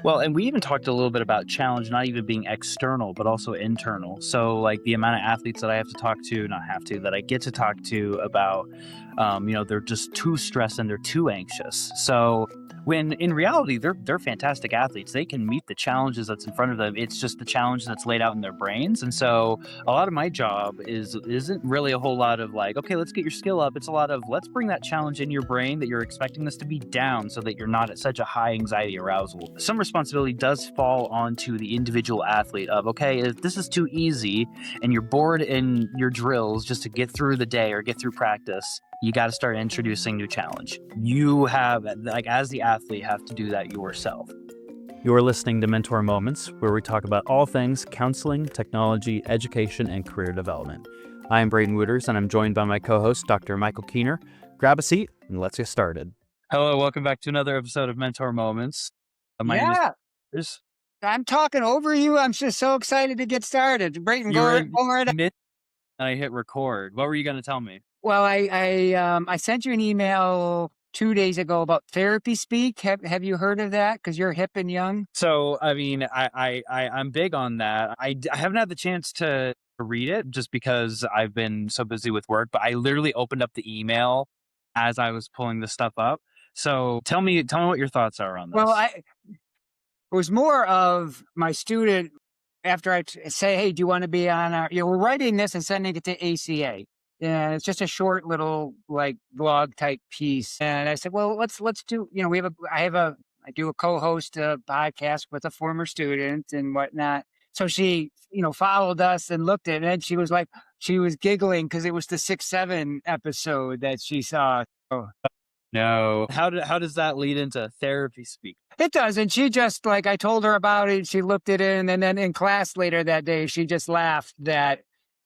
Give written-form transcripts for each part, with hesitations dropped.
Well, and we even talked a little bit about challenge not even being external, but also internal. So, like the amount of athletes that I have to talk to, not have to, that I get to talk to about, they're just too stressed and they're too anxious. So, when in reality they're fantastic athletes, they can meet the challenges that's in front of them. It's just the challenge that's laid out in their brains. And so, a lot of my job isn't really a whole lot of like, okay, let's get your skill up. It's a lot of let's bring that challenge in your brain that you're expecting this to be down so that you're not at such a high anxiety arousal. Some responsibility does fall onto the individual athlete of, okay, if this is too easy and you're bored in your drills just to get through the day or get through practice, you got to start introducing new challenge. You have, like, as the athlete, have to do that yourself. You're listening to Mentor Moments, where we talk about all things counseling, technology, education, and career development. I am Braden Wooters, and I'm joined by my co-host, Dr. Michael Keener. Grab a seat, and let's get started. Hello, welcome back to another episode of Mentor Moments. My name is... I'm talking over you. I'm just so excited to get started. Braden, go right ahead. I hit record. What were you going to tell me? Well, I sent you an email 2 days ago about therapy speak. Have you heard of that? Because you're hip and young. So, I mean, I'm big on that. I haven't had the chance to read it just because I've been so busy with work, but I literally opened up the email as I was pulling this stuff up. So tell me what your thoughts are on this. Well, it was more of my student after I say, hey, do you want to be on our, we're writing this and sending it to ACA. Yeah, it's just a short little like blog type piece. And I said, well, let's do, I do a co-host a podcast with a former student and whatnot. So she, followed us and looked at it, and she was giggling because it was the 6-7 episode that she saw. Oh. No. How does that lead into therapy speak? It does. And she just, like, I told her about it. She looked at it. And then in class later that day, she just laughed that,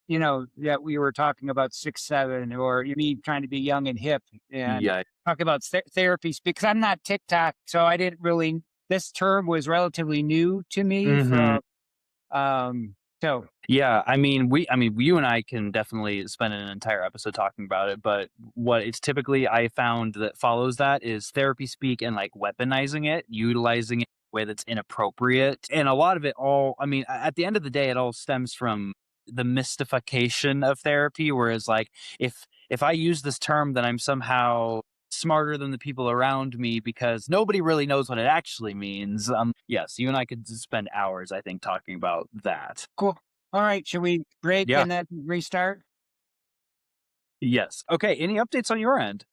that we were talking about 6-7 or me trying to be young and hip and talk about therapy speak. Because I'm not TikTok. So I didn't really, this term was relatively new to me. Mm-hmm. Yeah, I mean, you and I can definitely spend an entire episode talking about it, but what it's typically I found that follows that is therapy speak and like weaponizing it, utilizing it in a way that's inappropriate. And a lot of it at the end of the day, it all stems from the mystification of therapy, whereas like if I use this term, then I'm somehow smarter than the people around me because nobody really knows what it actually means. Yes, you and I could spend hours, I think, talking about that. Cool. All right. Should we break and then restart? Yes. Okay. Any updates on your end?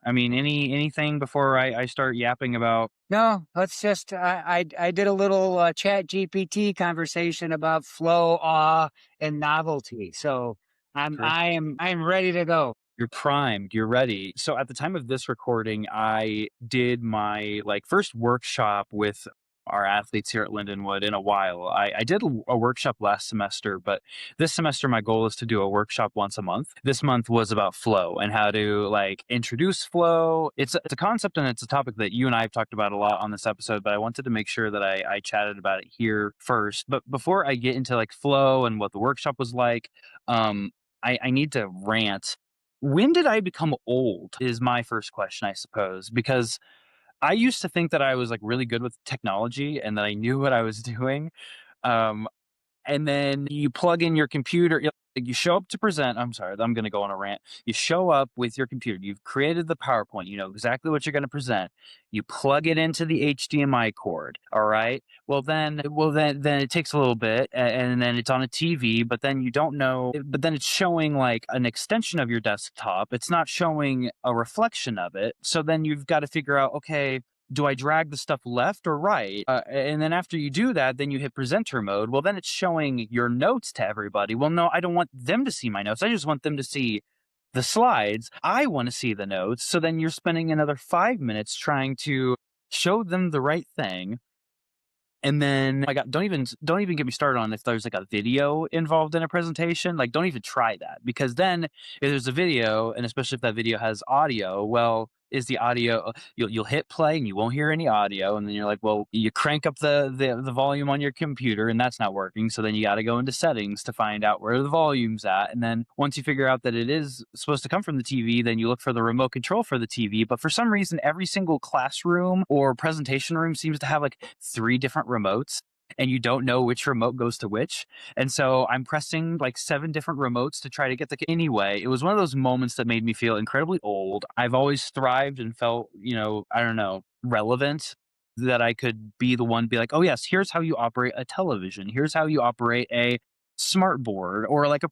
Anything before I start yapping about? No, let's just, I did a little chat GPT conversation about flow, awe, and novelty. So I'm ready to go. You're primed. You're ready. So at the time of this recording, I did my first workshop with our athletes here at Lindenwood in a while. I did a workshop last semester, but this semester my goal is to do a workshop once a month. This month was about flow and how to introduce flow. It's a concept and it's a topic that you and I have talked about a lot on this episode, but I wanted to make sure that I chatted about it here first. But before I get into flow and what the workshop was like, I need to rant. When did I become old is my first question, I suppose, because I used to think that I was really good with technology and that I knew what I was doing. And then you plug in your computer, you show up to present. I'm sorry, I'm going to go on a rant. You show up with your computer. You've created the PowerPoint. You know exactly what you're going to present. You plug it into the HDMI cord. All right. Well, then it takes a little bit and then it's on a TV, but then you don't know, but then it's showing an extension of your desktop. It's not showing a reflection of it. So then you've got to figure out, okay, do I drag the stuff left or right? And then after you do that, then you hit presenter mode. Well, then it's showing your notes to everybody. Well, no, I don't want them to see my notes. I just want them to see the slides. I want to see the notes. So then you're spending another 5 minutes trying to show them the right thing. And then don't even get me started on if there's a video involved in a presentation. Don't even try that, because then if there's a video, and especially if that video has audio, well, is the audio. You'll hit play and you won't hear any audio, and then you're like, well, you crank up the volume on your computer, and that's not working. So then you got to go into settings to find out where the volume's at, and then once you figure out that it is supposed to come from the TV, then you look for the remote control for the TV. But for some reason, every single classroom or presentation room seems to have like three different remotes, and you don't know which remote goes to which. And so I'm pressing like seven different remotes to try to get the. Anyway, it was one of those moments that made me feel incredibly old. I've always thrived and felt, I don't know, relevant, that I could be the one, be like, oh, yes, here's how you operate a television. Here's how you operate a smart board or like a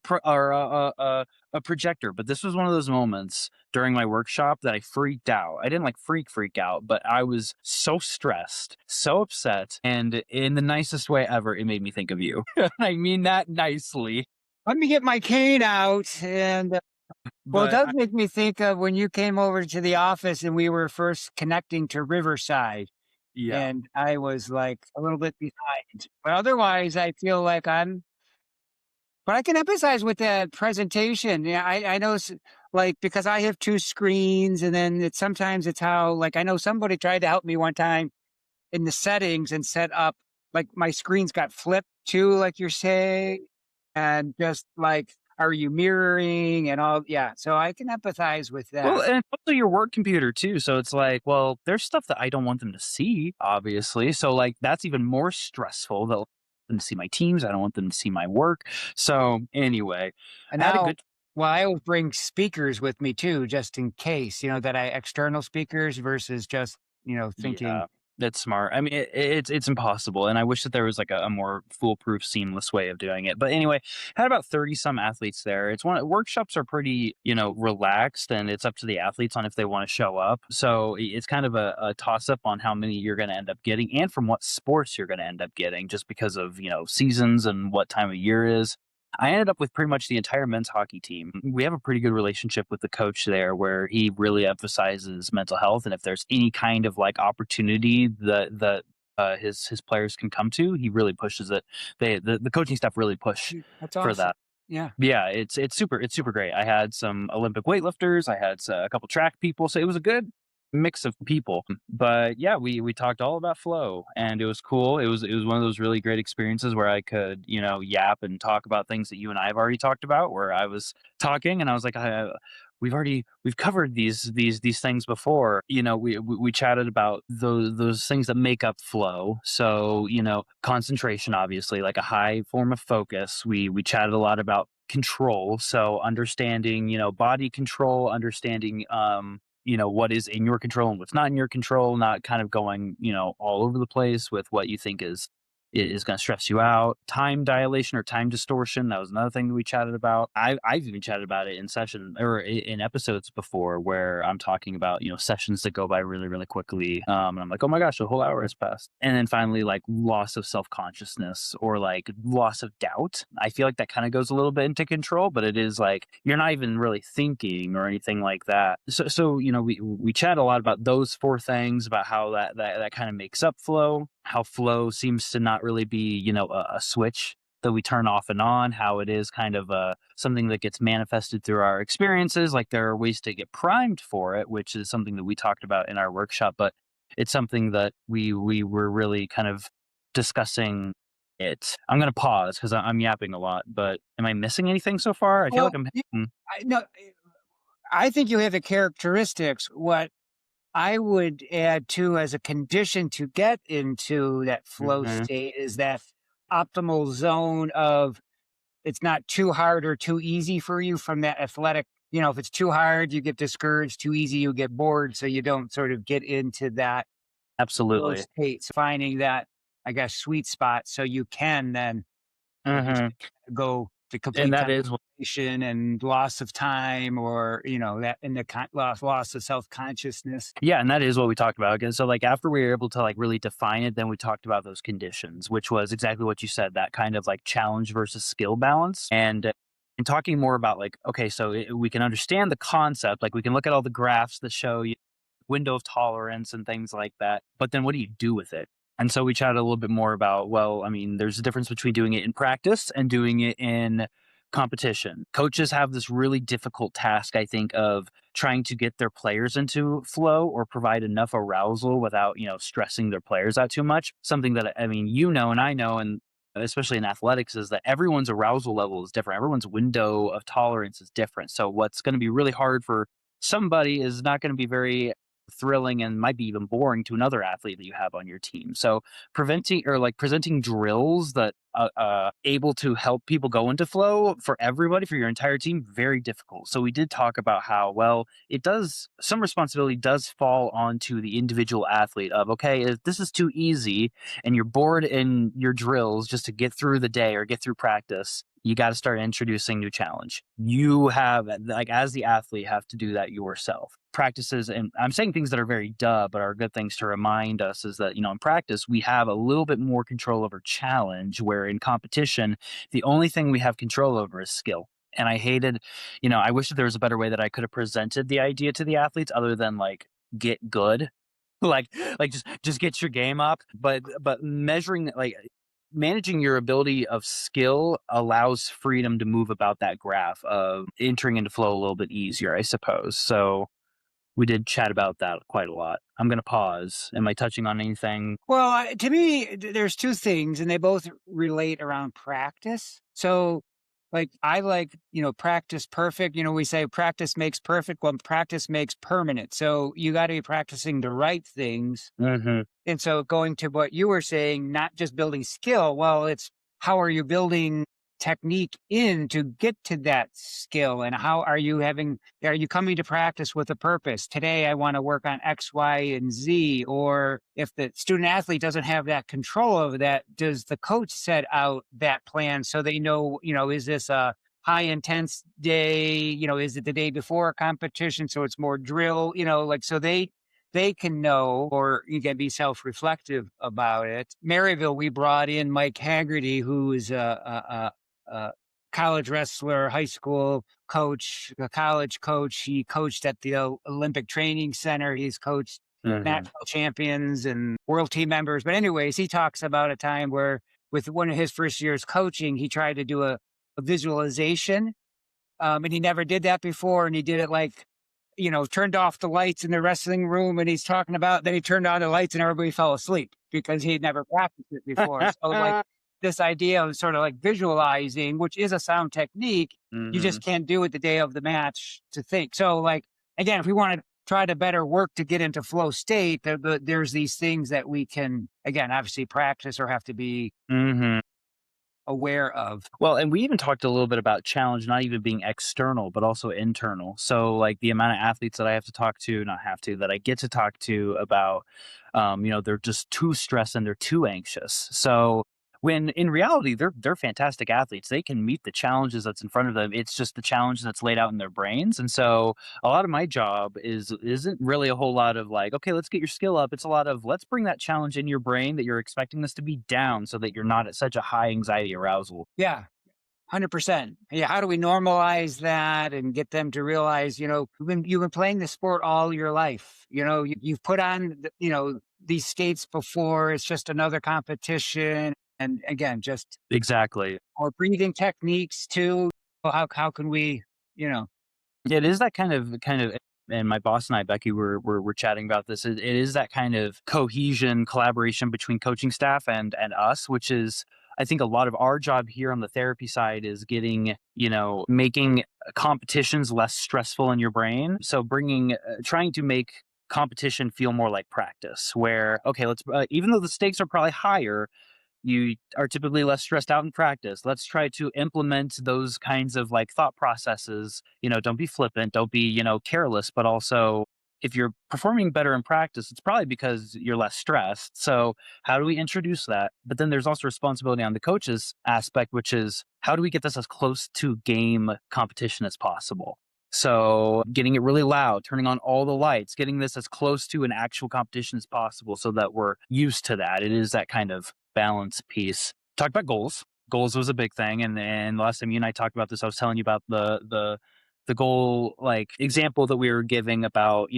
projector. But this was one of those moments during my workshop that I freaked out. I didn't like freak out, but I was so stressed, so upset, and in the nicest way ever, it made me think of you. I mean that nicely, Let me get my cane out. And well, it but does make me think of when you came over to the office and we were first connecting to Riverside. yeah. And I was like a little bit behind. But otherwise, I feel like but I can empathize with that presentation. Yeah, I know, like, because I have two screens, and then sometimes it's how, like, I know somebody tried to help me one time in the settings and set up, like, my screens got flipped too, like you're saying, and just like, are you mirroring and all? Yeah. So I can empathize with Well, that. and also your work computer too. So it's like, well, there's stuff that I don't want them to see, obviously. So like that's even more stressful. They'll them to see my teams. I don't want them to see my work. So anyway, And I had a now, good. well, I always bring speakers with me too, just in case, that I external speakers versus just, thinking. Yeah, that's smart. I mean, it's impossible, and I wish that there was like a more foolproof, seamless way of doing it. But anyway, had about 30 some athletes there. It's one workshops are pretty, relaxed, and it's up to the athletes on if they want to show up. So it's kind of a toss up on how many you're going to end up getting, and from what sports you're going to end up getting, just because of seasons and what time of year is. I ended up with pretty much the entire men's hockey team. We have a pretty good relationship with the coach there where he really emphasizes mental health. And if there's any kind of like opportunity that his players can come to, he really pushes it. The coaching staff really push That's for awesome. that. Yeah. Yeah, it's super great. I had some Olympic weightlifters, I had a couple track people, so it was a good mix of people. But yeah, we talked all about flow, and it was cool. It was one of those really great experiences where I could yap and talk about things that you and I have already talked about. Where I was talking and I was like, we've covered these things before. We chatted about those things that make up flow. So concentration, obviously, like a high form of focus. We chatted a lot about control, so understanding body control, understanding what is in your control and what's not in your control, not kind of going all over the place with what you think is going to stress you out. Time dilation or time distortion, that was another thing that we chatted about. I've even chatted about it in session or in episodes before, where I'm talking about sessions that go by really really quickly, and I'm like, oh my gosh, a whole hour has passed. And then finally, like loss of self-consciousness or like loss of doubt. I feel like that kind of goes a little bit into control, but it is like you're not even really thinking or anything like that. So we chat a lot about those four things, about how that kind of makes up flow, how flow seems to not really be a switch that we turn off and on, how it is kind of something that gets manifested through our experiences. Like there are ways to get primed for it, which is something that we talked about in our workshop, but it's something that we were really kind of discussing it. I'm going to pause because I'm yapping a lot, but am I missing anything so far? I feel like Well, I'm hitting. no, I think you have the characteristics. What I would add too, as a condition to get into that flow Mhm. state, is that optimal zone of, it's not too hard or too easy for you from that athletic. If it's too hard, you get discouraged; too easy, you get bored. So you don't sort of get into that flow Absolutely. state. So finding that, I guess, sweet spot, so you can then, like you Mhm. said, go to And complete that is concentration and loss of time, or that, and the loss of self consciousness. Yeah, and that is what we talked about. Again, so like after we were able to like really define it, then we talked about those conditions, which was exactly what you said, that kind of like challenge versus skill balance. And talking more about like, okay, so we can understand the concept, like we can look at all the graphs that show you window of tolerance and things like that. But then what do you do with it? And so we chatted a little bit more about, well, I mean, there's a difference between doing it in practice and doing it in competition. Coaches have this really difficult task, I think, of trying to get their players into flow or provide enough arousal without, stressing their players out too much. Something that, I mean, and I know, and especially in athletics, is that everyone's arousal level is different. Everyone's window of tolerance is different. So what's going to be really hard for somebody is not going to be very thrilling and might be even boring to another athlete that you have on your team. So preventing or like presenting drills that able to help people go into flow for everybody, for your entire team, very difficult. So we did talk about how, well, it does, some responsibility does fall onto the individual athlete of, okay, if this is too easy and you're bored in your drills just to get through the day or get through practice, you got to start introducing new challenge. You have, like, as the athlete, have to do that yourself. Practices, and I'm saying things that are very duh, but are good things to remind us, is that, in practice, we have a little bit more control over challenge, where in competition, the only thing we have control over is skill. And I hated, I wish that there was a better way that I could have presented the idea to the athletes other than like, get good. like just get your game up, but measuring, like, managing your ability of skill allows freedom to move about that graph of entering into flow a little bit easier, I suppose. So we did chat about that quite a lot. I'm going to pause. Am I touching on anything? Well, to me, there's two things, and they both relate around practice. So, like, I like, practice perfect. We say practice makes perfect. Well, practice makes permanent. So you got to be practicing the right things. Hmm. And so going to what you were saying, not just building skill, well, it's how are you building technique in to get to that skill, and how are you coming to practice with a purpose? Today I want to work on X, Y, and Z. Or if the student athlete doesn't have that control over that, does the coach set out that plan so they know, is this a high intense day? Is it the day before a competition? So it's more drill, like, so they can know, or you can be self-reflective about it. Maryville, we brought in Mike Haggerty, who is a college wrestler, high school coach, a college coach. He coached at the Olympic Training Center. He's coached Hmm. national champions and world team members. But anyways, he talks about a time where with one of his first years coaching, he tried to do a visualization. And he never did that before. And he did it like, turned off the lights in the wrestling room, and he's talking about, then he turned on the lights and everybody fell asleep because he had never practiced it before. So like this idea of sort of like visualizing, which is a sound technique, you Hmm. just can't do it the day of the match to think. So like, again, if we want to try to better work to get into flow state, there's these things that we can, again, obviously practice or have to be Hmm. aware of. Well, and we even talked a little bit about challenge not even being external, but also internal. So, like, the amount of athletes that I have to talk to, not have to, that I get to talk to about, they're just too stressed and they're too anxious. So, when in reality they're fantastic athletes, they can meet the challenges that's in front of them. It's just the challenge that's laid out in their brains. And so, a lot of my job isn't really a whole lot of like, okay, let's get your skill up. It's a lot of, let's bring that challenge in your brain that you're expecting this to be down so that you're not at such a high anxiety arousal. Yeah. 100%. Yeah, how do we normalize that and get them to realize, you've been playing the sport all your life. You've put on, these skates before. It's just another competition. And again, just Exactly. our breathing techniques too. Well, how can we, you know, It is that kind of, and my boss and I, Becky, were chatting about this. It is that kind of cohesion, collaboration between coaching staff and us, which is, I think, a lot of our job here on the therapy side is getting, making competitions less stressful in your brain. So trying to make competition feel more like practice, where, okay, let's, even though the stakes are probably higher, you are typically less stressed out in practice. Let's try to implement those kinds of like thought processes. Don't be flippant, don't be, careless, but also, if you're performing better in practice, it's probably because you're less stressed. So, how do we introduce that? But then there's also responsibility on the coach's aspect, which is, how do we get this as close to game competition as possible? So, getting it really loud, turning on all the lights, getting this as close to an actual competition as possible so that we're used to that. It is that kind of balance piece. Talk about goals. Goals was a big thing, and last time you and I talked about this, I was telling you about the goal, like, example that we were giving about,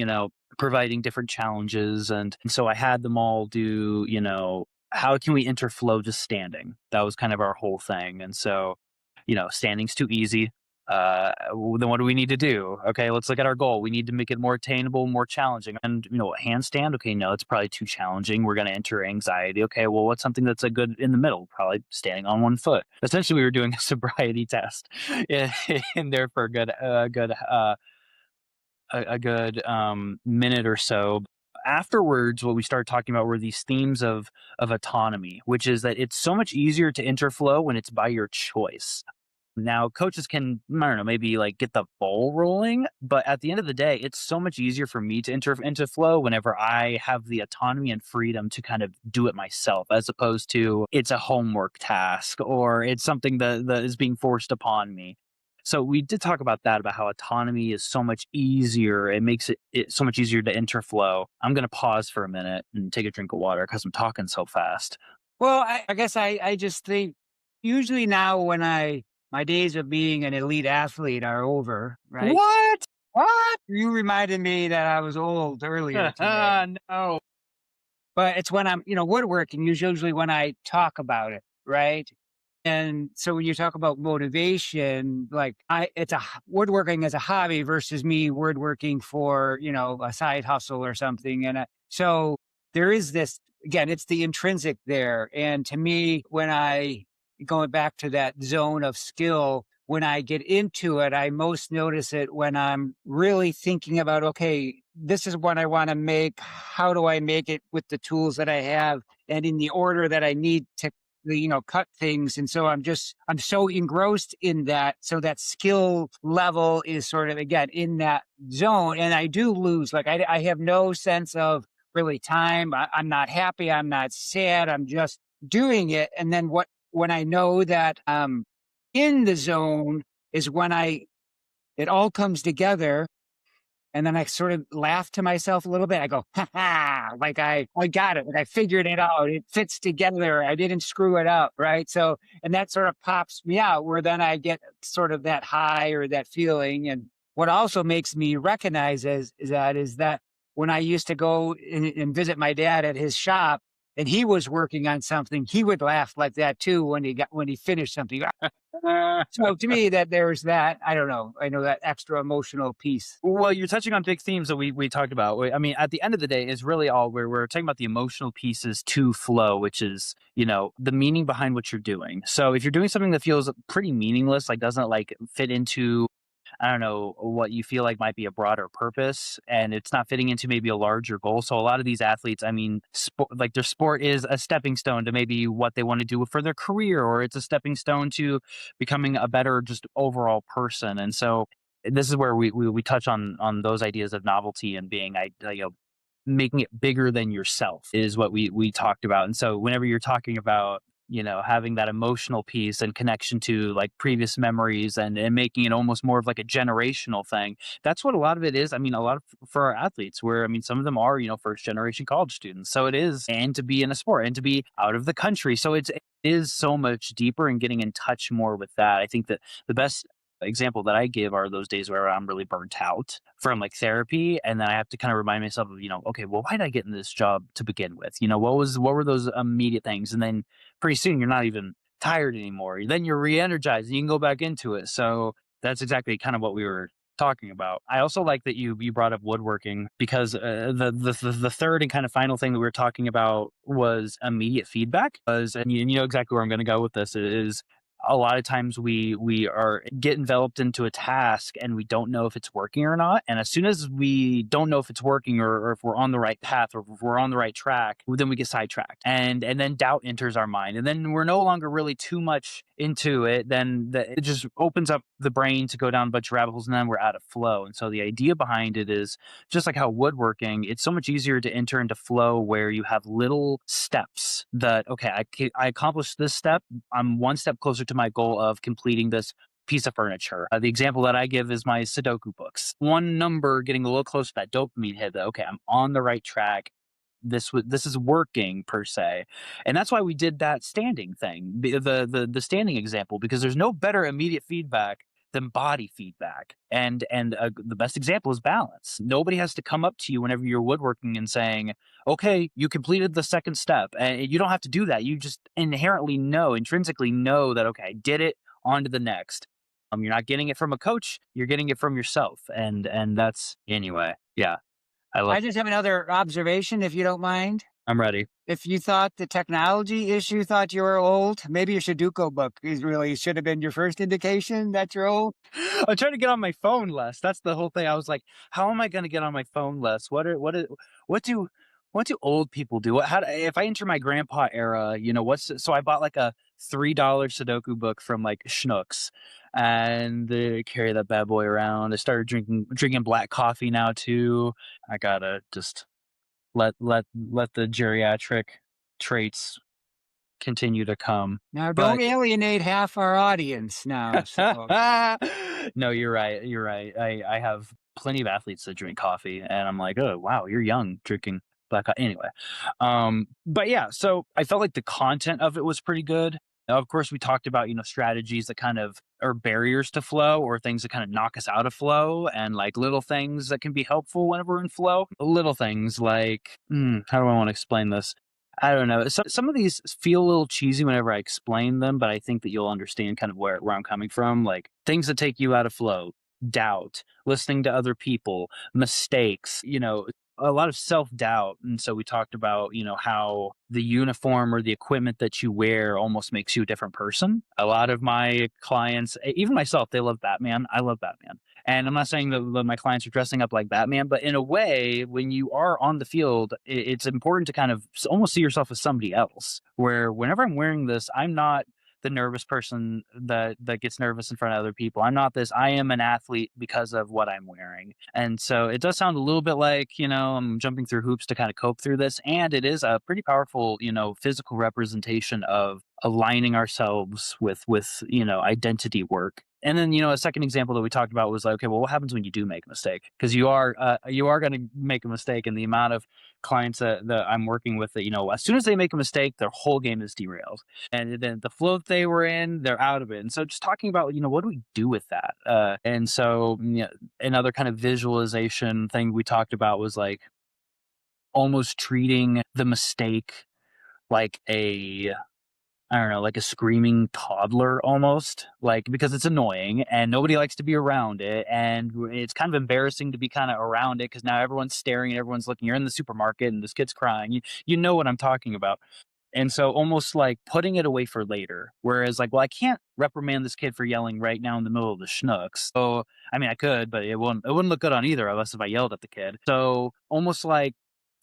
providing different challenges, and so I had them all do, how can we interflow just standing? That was kind of our whole thing, and so Standing's too easy. Then what do we need to do? Okay, let's look at our goal. We need to make it more attainable, more challenging. And handstand. Okay, no, it's probably too challenging. We're going to enter anxiety. Okay, well, what's something that's a good in the middle? Probably standing on one foot. Essentially, we were doing a sobriety test in there for a good minute or so. Afterwards, what we started talking about were these themes of autonomy, which is that it's so much easier to interflow when it's by your choice. Now, coaches can, I don't know, maybe like get the ball rolling, but at the end of the day, it's so much easier for me to enter into flow whenever I have the autonomy and freedom to kind of do it myself, as opposed to it's a homework task or it's something that is being forced upon me. So we did talk about that, about how autonomy is so much easier. It makes it so much easier to enter flow. I'm going to pause for a minute and take a drink of water because I'm talking so fast. Well, I guess I just think usually now when my days of being an elite athlete are over, right? What? What? You reminded me that I was old earlier today. No. But it's when I'm, woodworking is usually when I talk about it, right? And so when you talk about motivation, like woodworking as a hobby versus me woodworking for, a side hustle or something. And so there is this, again, it's the intrinsic there. And to me, going back to that zone of skill, when I get into it, I most notice it when I'm really thinking about, okay, this is what I want to make. How do I make it with the tools that I have and in the order that I need to cut things. And so I'm so engrossed in that. So that skill level is sort of, again, in that zone. And I do lose, like, I have no sense of really time. I'm not happy. I'm not sad. I'm just doing it. And then when I know that in the zone is when it all comes together. And then I sort of laugh to myself a little bit. I go, ha ha, like I got it. Like I figured it out. It fits together. I didn't screw it up. Right. So, and that sort of pops me out where then I get sort of that high or that feeling. And what also makes me recognize is that when I used to go and visit my dad at his shop and he was working on something, he would laugh like that too when he finished something. So to me, that there's that, I don't know. I know that extra emotional piece. Well, you're touching on big themes that we talked about. I mean, at the end of the day, is really all we're talking about the emotional pieces to flow, which is, the meaning behind what you're doing. So if you're doing something that feels pretty meaningless, like doesn't like fit into, I don't know, what you feel like might be a broader purpose, and it's not fitting into maybe a larger goal. So a lot of these athletes, I mean, like their sport is a stepping stone to maybe what they want to do for their career, or it's a stepping stone to becoming a better just overall person. And so this is where we touch on those ideas of novelty and being, making it bigger than yourself is what we talked about. And so whenever you're talking about, having that emotional piece and connection to like previous memories and making it almost more of like a generational thing, that's what a lot of it is. I mean, a lot of for our athletes, where I mean, some of them are, first generation college students. So it is, and to be in a sport and to be out of the country. So it is so much deeper and getting in touch more with that. I think that the best example that I give are those days where I'm really burnt out from like therapy. And then I have to kind of remind myself of, okay, well, why did I get in this job to begin with? What were those immediate things? And then pretty soon you're not even tired anymore. Then you're re-energized and you can go back into it. So that's exactly kind of what we were talking about. I also like that you brought up woodworking because the third and kind of final thing that we were talking about was immediate feedback. And you know exactly where I'm going to go with this is a lot of times we are get enveloped into a task and we don't know if it's working or not. And as soon as we don't know if it's working or if we're on the right path or if we're on the right track, then we get sidetracked. And then doubt enters our mind. And then we're no longer really too much into it. Then it just opens up the brain to go down a bunch of rabbit holes and then we're out of flow. And so the idea behind it is just like how woodworking, it's so much easier to enter into flow where you have little steps that, okay, I accomplished this step. I'm one step closer to my goal of completing this piece of furniture. The example that I give is my Sudoku books. One number getting a little close to that dopamine hit that, okay, I'm on the right track. This is working per se. And that's why we did that standing thing, the standing example, because there's no better immediate feedback than body feedback. And the best example is balance. Nobody has to come up to you whenever you're woodworking and saying, okay, you completed the second step. And you don't have to do that. You just intrinsically know that, okay, I did it on to the next. You're not getting it from a coach, you're getting it from yourself. And that's anyway. Yeah. I love I just have another observation, if you don't mind. I'm ready. If you thought the technology issue thought you were old, maybe your Sudoku book is really should have been your first indication that you're old. I'm trying to get on my phone less. That's the whole thing. I was like, how am I going to get on my phone less? What do what do old people do? If I enter my grandpa era, so I bought like a $3 Sudoku book from like Schnucks and carry that bad boy around. I started drinking black coffee now too. I got to just let the geriatric traits continue to come. Now, But don't alienate half our audience now. So, no, you're right. You're right. I have plenty of athletes that drink coffee, and I'm like, oh wow, you're young drinking black coffee. Anyway, but yeah, so I felt like the content of it was pretty good. Now, of course, we talked about strategies that kind of are barriers to flow or things that kind of knock us out of flow, and like little things that can be helpful whenever we're in flow. Little things like, how do I want to explain this? I don't know. Some of these feel a little cheesy whenever I explain them, but I think that you'll understand kind of where I'm coming from. Like things that take you out of flow, doubt, listening to other people, mistakes, a lot of self doubt. And so we talked about, how the uniform or the equipment that you wear almost makes you a different person. A lot of my clients, even myself, they love Batman. I love Batman. And I'm not saying that my clients are dressing up like Batman, but in a way, when you are on the field, it's important to kind of almost see yourself as somebody else. Where whenever I'm wearing this, I'm not the nervous person that gets nervous in front of other people. I'm not this. I am an athlete because of what I'm wearing. And so it does sound a little bit like, I'm jumping through hoops to kind of cope through this. And it is a pretty powerful, physical representation of aligning ourselves with identity work. And then, a second example that we talked about was like, okay, well, what happens when you do make a mistake? Because you are going to make a mistake, and the amount of clients that I'm working with that, as soon as they make a mistake, their whole game is derailed, and then the flow that they were in, they're out of it. And so, just talking about, what do we do with that? And so, another kind of visualization thing we talked about was like almost treating the mistake like I don't know, like a screaming toddler almost, like because it's annoying and nobody likes to be around it. And it's kind of embarrassing to be kind of around it because now everyone's staring and everyone's looking. You're in the supermarket and this kid's crying. You know what I'm talking about. And so almost like putting it away for later. Whereas like, well, I can't reprimand this kid for yelling right now in the middle of the schnooks. So I mean I could, but it wouldn't look good on either of us if I yelled at the kid. So almost like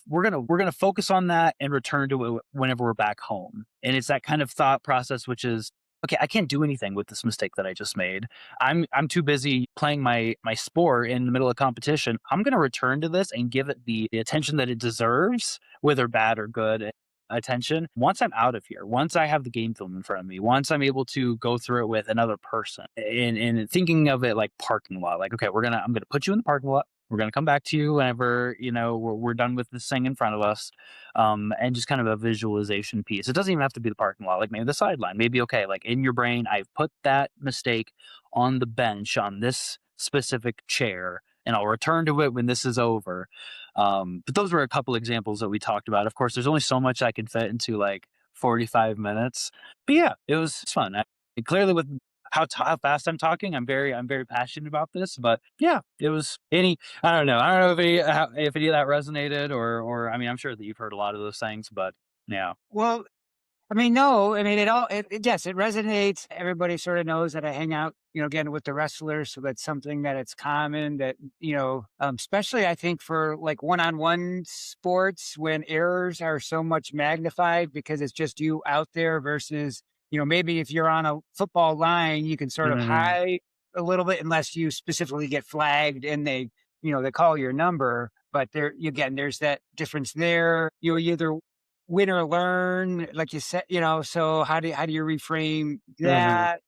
we're gonna focus on that and return to it whenever we're back home. And it's that kind of thought process, which is, okay, I can't do anything with this mistake that I just made. I'm too busy playing my sport in the middle of competition. I'm gonna return to this and give it the attention that it deserves, whether bad or good attention. Once I'm out of here, once I have the game film in front of me, once I'm able to go through it with another person, and thinking of it like parking lot, like, okay, I'm gonna put you in the parking lot. We're going to come back to you whenever, we're done with this thing in front of us. And just kind of a visualization piece. It doesn't even have to be the parking lot, like maybe the sideline. Maybe, okay, like in your brain, I've put that mistake on the bench on this specific chair, and I'll return to it when this is over. But those were a couple examples that we talked about. Of course, there's only so much I can fit into like 45 minutes. But yeah, it was fun. Clearly, with how fast I'm talking, I'm very passionate about this. But yeah, it was I don't know. I don't know if any of that resonated, or I mean, I'm sure that you've heard a lot of those things, but yeah. well, I mean, no, I mean, yes, it resonates. Everybody sort of knows that I hang out, again, with the wrestlers. So that's something that it's common that, especially I think for like one-on-one sports when errors are so much magnified because it's just you out there versus, maybe if you're on a football line, you can sort of Hmm. hide a little bit unless you specifically get flagged and they call your number. But again, there's that difference there. You either win or learn, like you said, so how do you reframe Hmm. that?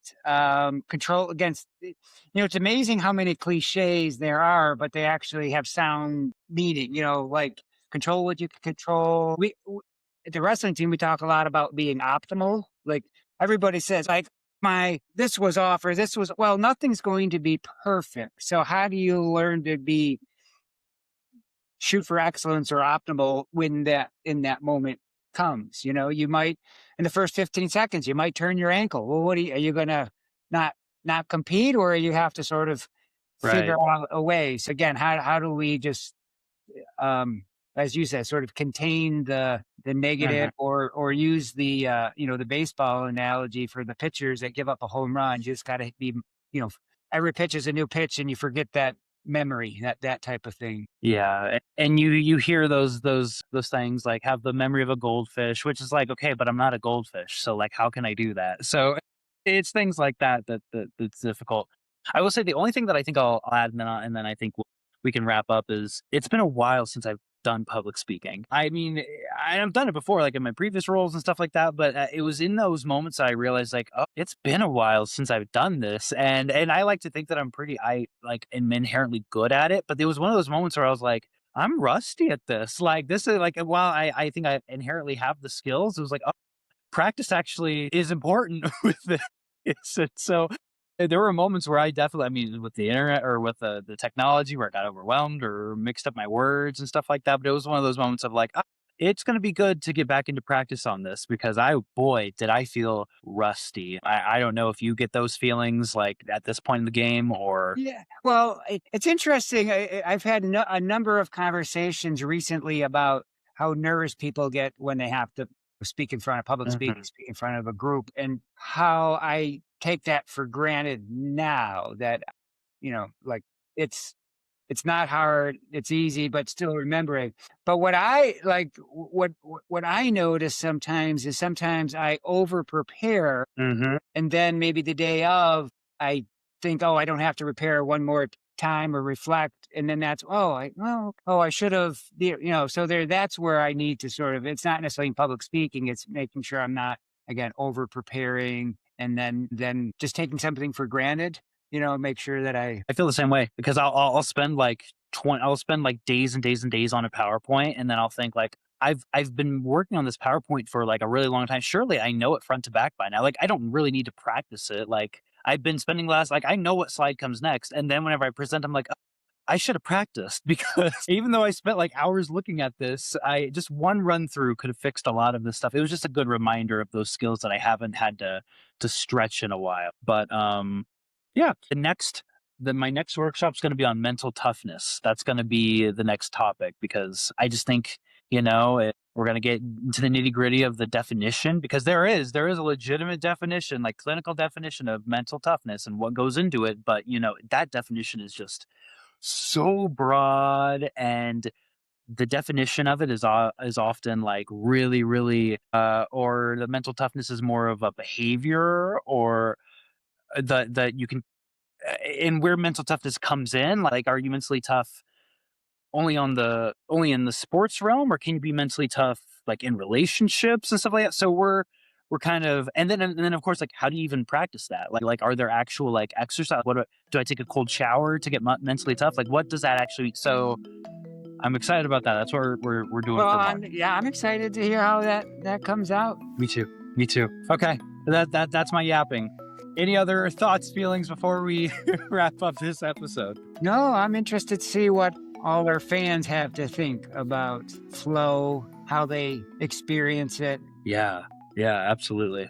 Control against, it's amazing how many cliches there are, but they actually have sound meaning, like control what you can control. At the wrestling team, we talk a lot about being optimal. Like everybody says, like, this was off or this was, well, nothing's going to be perfect. So how do you learn to shoot for excellence or optimal when that in that moment comes? You might in the first 15 seconds, you might turn your ankle. Well, are you gonna? not not compete, or you have to sort of figure Right. out a way. So again, how do we just um, as you said, sort of contain the negative, Mhm. or use the the baseball analogy for the pitchers that give up a home run. You just got to be, you know, every pitch is a new pitch, and you forget that memory, that type of thing. Yeah, and you hear those things like have the memory of a goldfish, which is like, okay, but I'm not a goldfish, so like, how can I do that? So it's things like that's difficult. I will say the only thing that I think I'll add, and then I think we can wrap up is it's been a while since I've done public speaking. I mean, I've done it before, like in my previous roles and stuff like that, but it was in those moments that I realized, like, oh, it's been a while since I've done this, and I like to think that I like am inherently good at it, but there was one of those moments where I was like, I'm rusty at this. Like this is like, while I think I inherently have the skills, it was like, oh, practice actually is important with this. And so there were moments where I definitely, I mean, with the internet or with the technology where I got overwhelmed or mixed up my words and stuff like that. But it was one of those moments of like, "Ah, it's going to be good to get back into practice on this because boy, did I feel rusty. I don't know if you get those feelings like at this point in the game or. Yeah. Well, it's interesting. I've had a number of conversations recently about how nervous people get when they have to speak in front of public speaking, Mhm, speak in front of a group, and how I take that for granted now that, like, it's it's not hard, it's easy, but still remembering. But what I like, what I notice sometimes is sometimes I over prepare, mhm. and then maybe the day of, I think, "Oh, I don't have to repair one more time or reflect," and then that's, "Oh, I should have," so that's where I need to sort of, it's not necessarily in public speaking, it's making sure I'm not, again, over preparing, and then just taking something for granted, make sure that I I feel the same way because I'll spend like 20 I'll spend like days and days and days on a PowerPoint, and then I'll think like I've been working on this PowerPoint for like a really long time. Surely I know it front to back by now. Like I don't really need to practice it. Like I've been spending the last, like I know what slide comes next, and then whenever I present, I'm like, "Oh, I should have practiced," because even though I spent like hours looking at this, I just one run through could have fixed a lot of this stuff. It was just a good reminder of those skills that I haven't had to stretch in a while. But yeah, my next workshop is going to be on mental toughness. That's going to be the next topic because I just think, we're going to get into the nitty gritty of the definition because there is a legitimate definition, like clinical definition of mental toughness and what goes into it. But that definition is just so broad, and the definition of it is often like really, really, or the mental toughness is more of a behavior or that you can, and where mental toughness comes in, like, are you mentally tough only in the sports realm, or can you be mentally tough like in relationships and stuff like that? So we're kind of, and then of course, like, how do you even practice that? Like are there actual like exercise? Do I take a cold shower to get mentally tough? Like, what does that actually? So I'm excited about that. That's what we're doing well, for March. I'm excited to hear how that comes out. Me too. Me too. Okay, that's my yapping. Any other thoughts, feelings before we wrap up this episode? No, I'm interested to see what all our fans have to think about flow, how they experience it. Yeah, yeah, absolutely.